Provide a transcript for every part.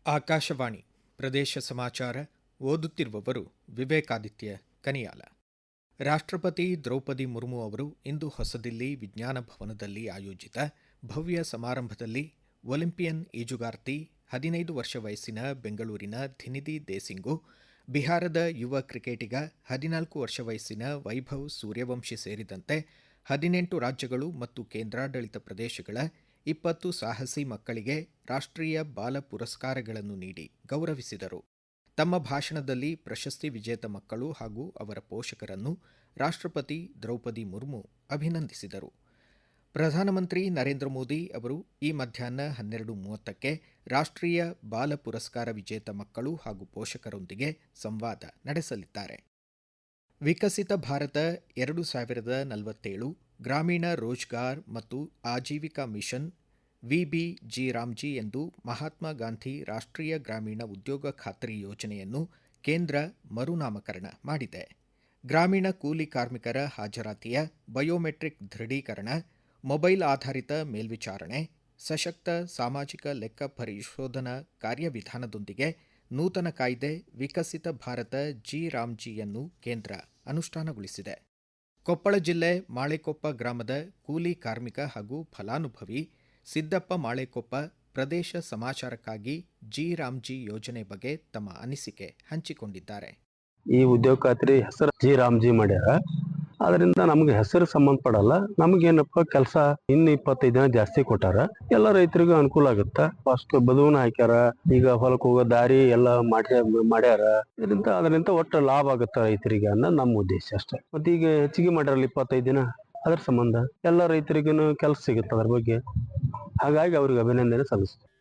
ಆಕಾಶವಾಣಿ ಪ್ರದೇಶ ಸಮಾಚಾರ ಓದುತ್ತಿರುವವರು ವಿವೇಕಾದಿತ್ಯ ಕನಿಯಾಲ. ರಾಷ್ಟ್ರಪತಿ ದ್ರೌಪದಿ ಮುರ್ಮು ಅವರು ಇಂದು ಹೊಸದಿಲ್ಲಿ ವಿಜ್ಞಾನ ಭವನದಲ್ಲಿ ಆಯೋಜಿತ ಭವ್ಯ ಸಮಾರಂಭದಲ್ಲಿ ಒಲಿಂಪಿಯನ್ ಈಜುಗಾರ್ತಿ 15 ವರ್ಷ ವಯಸ್ಸಿನ ಬೆಂಗಳೂರಿನ ಧಿನಿಧಿ ದೇಸಿಂಗು, ಬಿಹಾರದ ಯುವ ಕ್ರಿಕೆಟಿಗ 14 ವರ್ಷ ವಯಸ್ಸಿನ ವೈಭವ್ ಸೂರ್ಯವಂಶಿ ಸೇರಿದಂತೆ 18 ರಾಜ್ಯಗಳು ಮತ್ತು ಕೇಂದ್ರಾಡಳಿತ ಪ್ರದೇಶಗಳ 20 ಸಾಹಸಿ ಮಕ್ಕಳಿಗೆ ರಾಷ್ಟ್ರೀಯ ಬಾಲ ಪುರಸ್ಕಾರಗಳನ್ನು ನೀಡಿ ಗೌರವಿಸಿದರು. ತಮ್ಮ ಭಾಷಣದಲ್ಲಿ ಪ್ರಶಸ್ತಿ ವಿಜೇತ ಮಕ್ಕಳು ಹಾಗೂ ಅವರ ಪೋಷಕರನ್ನು ರಾಷ್ಟ್ರಪತಿ ದ್ರೌಪದಿ ಮುರ್ಮು ಅಭಿನಂದಿಸಿದರು. ಪ್ರಧಾನಮಂತ್ರಿ ನರೇಂದ್ರ ಮೋದಿ ಅವರು ಈ ಮಧ್ಯಾಹ್ನ 12:30ಕ್ಕೆ ರಾಷ್ಟ್ರೀಯ ಬಾಲ ಪುರಸ್ಕಾರ ವಿಜೇತ ಮಕ್ಕಳು ಹಾಗೂ ಪೋಷಕರೊಂದಿಗೆ ಸಂವಾದ ನಡೆಸಲಿದ್ದಾರೆ. ವಿಕಸಿತ ಭಾರತ 2047 ಗ್ರಾಮೀಣ ರೋಜ್ಗಾರ್ ಮತ್ತು ಆಜೀವಿಕಾ ಮಿಷನ್ ವಿಬಿಜಿ ರಾಮ್ಜಿ ಎಂದು ಮಹಾತ್ಮ ಗಾಂಧಿ ರಾಷ್ಟ್ರೀಯ ಗ್ರಾಮೀಣ ಉದ್ಯೋಗ ಖಾತ್ರಿ ಯೋಜನೆಯನ್ನು ಕೇಂದ್ರ ಮರುನಾಮಕರಣ ಮಾಡಿದೆ. ಗ್ರಾಮೀಣ ಕೂಲಿ ಕಾರ್ಮಿಕರ ಹಾಜರಾತಿಯ ಬಯೋಮೆಟ್ರಿಕ್ ದೃಢೀಕರಣ, ಮೊಬೈಲ್ ಆಧಾರಿತ ಮೇಲ್ವಿಚಾರಣೆ, ಸಶಕ್ತ ಸಾಮಾಜಿಕ ಲೆಕ್ಕ ಪರಿಶೋಧನಾ ಕಾರ್ಯವಿಧಾನದೊಂದಿಗೆ ನೂತನ ಕಾಯ್ದೆ ವಿಕಸಿತ ಭಾರತ ಜಿ-ರಾಮ್ಜಿಯನ್ನು ಕೇಂದ್ರ ಅನುಷ್ಠಾನಗೊಳಿಸಿದೆ. ಕೊಪ್ಪಳ ಜಿಲ್ಲೆ ಮಾಳೆಕೊಪ್ಪ ಗ್ರಾಮದ ಕೂಲಿ ಕಾರ್ಮಿಕ ಹಾಗೂ ಫಲಾನುಭವಿ ಸಿದ್ದಪ್ಪ ಮಾಳೆಕೊಪ್ಪ ಪ್ರದೇಶ ಸಮಾಚಾರಕ್ಕಾಗಿ ಜಿ-ರಾಮ್ಜಿ ಯೋಜನೆ ಬಗ್ಗೆ ತಮ್ಮ ಅನಿಸಿಕೆ ಹಂಚಿಕೊಂಡಿದ್ದಾರೆ. ಈ ಉದ್ಯೋಗ ಖಾತ್ರಿ ಹೆಸರು ಜಿ-ರಾಮ್ಜಿ ಮಾಡ್ಯಾರ. ಅದರಿಂದ ನಮ್ಗೆ ಹೆಸರು ಸಂಬಂಧಪಡಲ್ಲ. ನಮ್ಗೇನಪ್ಪ ಕೆಲಸ ಇನ್ನು 25 ದಿನ ಜಾಸ್ತಿ ಕೊಟ್ಟಾರ. ಎಲ್ಲ ರೈತರಿಗೂ ಅನುಕೂಲ ಆಗುತ್ತ. ಫಸ್ಟ್ ಬದುವನ್ನ ಹಾಕ್ಯಾರ. ಈಗ ಹೊಲಕ್ಕೆ ಹೋಗೋ ದಾರಿ ಎಲ್ಲ ಮಾಡ್ಯಾರ. ಅದರಿಂದ ಒಟ್ಟು ಲಾಭ ಆಗುತ್ತ ರೈತರಿಗೆ ಅನ್ನೋದು ನಮ್ಮ ಉದ್ದೇಶ ಅಷ್ಟೇ. ಮತ್ತೆ ಈಗ ಹೆಚ್ಚಿಗೆ ಮಾಡ್ಯಾರಲ್ಲ 25 ದಿನ, ಅದ್ರ ಸಂಬಂಧ ಎಲ್ಲ ರೈತರಿಗೂ ಕೆಲಸ ಸಿಗುತ್ತೆ. ಅದ್ರ ಬಗ್ಗೆ ಹಾಗಾಗಿ ಅವ್ರಿಗೆ ಅಭಿನಂದನೆ ಸಲ್ಲಿಸ್ತಾರೆ.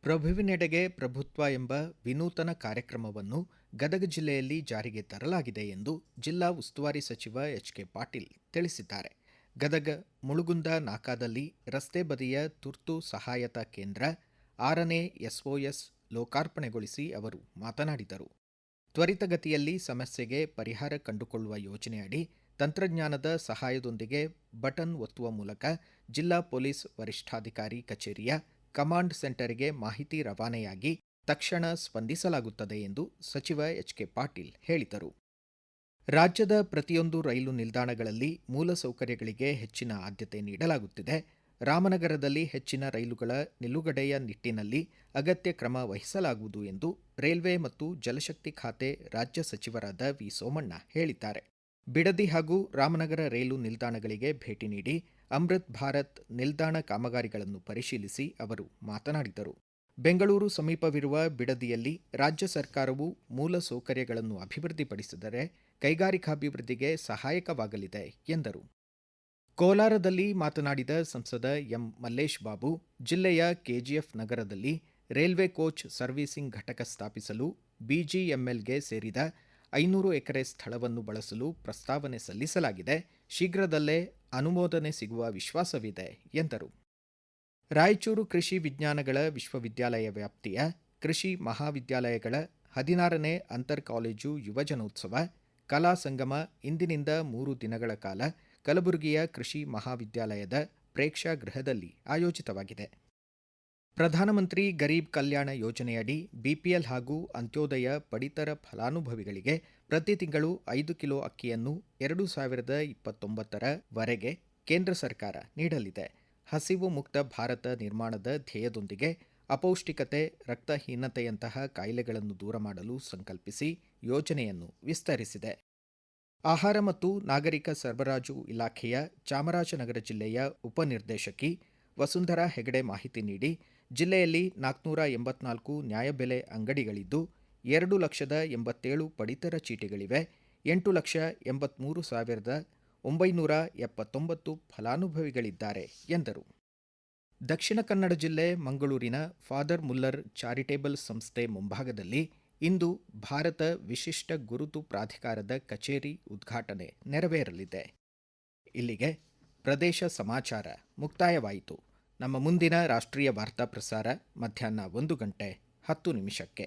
ಪ್ರಭುವಿನೆಡೆಗೆ ಪ್ರಭುತ್ವ ಎಂಬ ವಿನೂತನ ಕಾರ್ಯಕ್ರಮವನ್ನು ಗದಗ ಜಿಲ್ಲೆಯಲ್ಲಿ ಜಾರಿಗೆ ತರಲಾಗಿದೆ ಎಂದು ಜಿಲ್ಲಾ ಉಸ್ತುವಾರಿ ಸಚಿವ ಎಚ್.ಕೆ. ಪಾಟೀಲ್ ತಿಳಿಸಿದ್ದಾರೆ. ಗದಗ ಮುಳುಗುಂದ ನಾಕಾದಲ್ಲಿ ರಸ್ತೆ ಬದಿಯ ತುರ್ತು ಸಹಾಯತಾ ಕೇಂದ್ರ 6ನೇ SOS ಲೋಕಾರ್ಪಣೆಗೊಳಿಸಿ ಅವರು ಮಾತನಾಡಿದರು. ತ್ವರಿತಗತಿಯಲ್ಲಿ ಸಮಸ್ಯೆಗೆ ಪರಿಹಾರ ಕಂಡುಕೊಳ್ಳುವ ಯೋಜನೆಯಡಿ ತಂತ್ರಜ್ಞಾನದ ಸಹಾಯದೊಂದಿಗೆ ಬಟನ್ ಒತ್ತುವ ಮೂಲಕ ಜಿಲ್ಲಾ ಪೊಲೀಸ್ ವರಿಷ್ಠಾಧಿಕಾರಿ ಕಚೇರಿಯ ಕಮಾಂಡ್ ಸೆಂಟರ್ಗೆ ಮಾಹಿತಿ ರವಾನೆಯಾಗಿ ತಕ್ಷಣ ಸ್ಪಂದಿಸಲಾಗುತ್ತದೆ ಎಂದು ಸಚಿವ ಎಚ್.ಕೆ. ಪಾಟೀಲ್ ಹೇಳಿದರು. ರಾಜ್ಯದ ಪ್ರತಿಯೊಂದು ರೈಲು ನಿಲ್ದಾಣಗಳಲ್ಲಿ ಮೂಲಸೌಕರ್ಯಗಳಿಗೆ ಹೆಚ್ಚಿನ ಆದ್ಯತೆ ನೀಡಲಾಗುತ್ತಿದೆ. ರಾಮನಗರದಲ್ಲಿ ಹೆಚ್ಚಿನ ರೈಲುಗಳ ನಿಲುಗಡೆಯ ನಿಟ್ಟಿನಲ್ಲಿ ಅಗತ್ಯ ಕ್ರಮ ವಹಿಸಲಾಗುವುದು ಎಂದು ರೈಲ್ವೆ ಮತ್ತು ಜಲಶಕ್ತಿ ಖಾತೆ ರಾಜ್ಯ ಸಚಿವರಾದ ವಿ. ಸೋಮಣ್ಣ ಹೇಳಿದ್ದಾರೆ. ಬಿಡದಿ ಹಾಗೂ ರಾಮನಗರ ರೈಲು ನಿಲ್ದಾಣಗಳಿಗೆ ಭೇಟಿ ನೀಡಿ ಅಮೃತ್ ಭಾರತ್ ನಿಲ್ದಾಣ ಕಾಮಗಾರಿಗಳನ್ನು ಪರಿಶೀಲಿಸಿ ಅವರು ಮಾತನಾಡಿದರು. ಬೆಂಗಳೂರು ಸಮೀಪವಿರುವ ಬಿಡದಿಯಲ್ಲಿ ರಾಜ್ಯ ಸರ್ಕಾರವು ಮೂಲ ಸೌಕರ್ಯಗಳನ್ನು ಅಭಿವೃದ್ಧಿಪಡಿಸಿದರೆ ಕೈಗಾರಿಕಾಭಿವೃದ್ಧಿಗೆ ಸಹಾಯಕವಾಗಲಿದೆ ಎಂದರು. ಕೋಲಾರದಲ್ಲಿ ಮಾತನಾಡಿದ ಸಂಸದ ಎಂ. ಮಲ್ಲೇಶ್ ಬಾಬು, ಜಿಲ್ಲೆಯ ಕೆಜಿಎಫ್ ನಗರದಲ್ಲಿ ರೈಲ್ವೆ ಕೋಚ್ ಸರ್ವೀಸಿಂಗ್ ಘಟಕ ಸ್ಥಾಪಿಸಲು ಬಿಜಿಎಂಎಲ್ಗೆ ಸೇರಿದ 500 ಎಕರೆ ಸ್ಥಳವನ್ನು ಬಳಸಲು ಪ್ರಸ್ತಾವನೆ ಸಲ್ಲಿಸಲಾಗಿದೆ. ಶೀಘ್ರದಲ್ಲೇ ಅನುಮೋದನೆ ಸಿಗುವ ವಿಶ್ವಾಸವಿದೆ ಎಂದರು. ರಾಯಚೂರು ಕೃಷಿ ವಿಜ್ಞಾನಗಳ ವಿಶ್ವವಿದ್ಯಾಲಯ ವ್ಯಾಪ್ತಿಯ ಕೃಷಿ ಮಹಾವಿದ್ಯಾಲಯಗಳ 16ನೇ ಅಂತರ್ ಕಾಲೇಜು ಯುವಜನೋತ್ಸವ ಕಲಾ ಸಂಗಮ ಇಂದಿನಿಂದ 3 ದಿನಗಳ ಕಾಲ ಕಲಬುರಗಿಯ ಕೃಷಿ ಮಹಾವಿದ್ಯಾಲಯದ ಪ್ರೇಕ್ಷಾಗೃಹದಲ್ಲಿ ಆಯೋಜಿತವಾಗಿದೆ. ಪ್ರಧಾನಮಂತ್ರಿ ಗರೀಬ್ ಕಲ್ಯಾಣ ಯೋಜನೆಯಡಿ ಬಿಪಿಎಲ್ ಹಾಗೂ ಅಂತ್ಯೋದಯ ಪಡಿತರ ಫಲಾನುಭವಿಗಳಿಗೆ ಪ್ರತಿ ತಿಂಗಳು 5 ಕಿಲೋ ಅಕ್ಕಿಯನ್ನು 2029 ವರೆಗೆ ಕೇಂದ್ರ ಸರ್ಕಾರ ನೀಡಲಿದೆ. ಹಸಿವು ಮುಕ್ತ ಭಾರತ ನಿರ್ಮಾಣದ ಧ್ಯೇಯದೊಂದಿಗೆ ಅಪೌಷ್ಟಿಕತೆ, ರಕ್ತಹೀನತೆಯಂತಹ ಕಾಯಿಲೆಗಳನ್ನು ದೂರ ಮಾಡಲು ಸಂಕಲ್ಪಿಸಿ ಯೋಜನೆಯನ್ನು ವಿಸ್ತರಿಸಿದೆ. ಆಹಾರ ಮತ್ತು ನಾಗರಿಕ ಸರಬರಾಜು ಇಲಾಖೆಯ ಚಾಮರಾಜನಗರ ಜಿಲ್ಲೆಯ ಉಪನಿರ್ದೇಶಕಿ ವಸುಂಧರಾ ಹೆಗಡೆ ಮಾಹಿತಿ ನೀಡಿ, ಜಿಲ್ಲೆಯಲ್ಲಿ 484 ನ್ಯಾಯಬೆಲೆ ಅಂಗಡಿಗಳಿದ್ದು 2,87,000 ಪಡಿತರ ಚೀಟಿಗಳಿವೆ. 8,83,979 ಫಲಾನುಭವಿಗಳಿದ್ದಾರೆ ಎಂದರು. ದಕ್ಷಿಣ ಕನ್ನಡ ಜಿಲ್ಲೆ ಮಂಗಳೂರಿನ ಫಾದರ್ ಮುಲ್ಲರ್ ಚಾರಿಟೇಬಲ್ ಸಂಸ್ಥೆ ಮುಂಭಾಗದಲ್ಲಿ ಇಂದು ಭಾರತ ವಿಶಿಷ್ಟ ಗುರುತು ಪ್ರಾಧಿಕಾರದ ಕಚೇರಿ ಉದ್ಘಾಟನೆ ನೆರವೇರಲಿದೆ. ಇಲ್ಲಿಗೆ ಪ್ರದೇಶ ಸಮಾಚಾರ ಮುಕ್ತಾಯವಾಯಿತು. ನಮ್ಮ ಮುಂದಿನ ರಾಷ್ಟ್ರೀಯ ವಾರ್ತಾ ಪ್ರಸಾರ ಮಧ್ಯಾಹ್ನ 1:10 ನಿಮಿಷಕ್ಕೆ.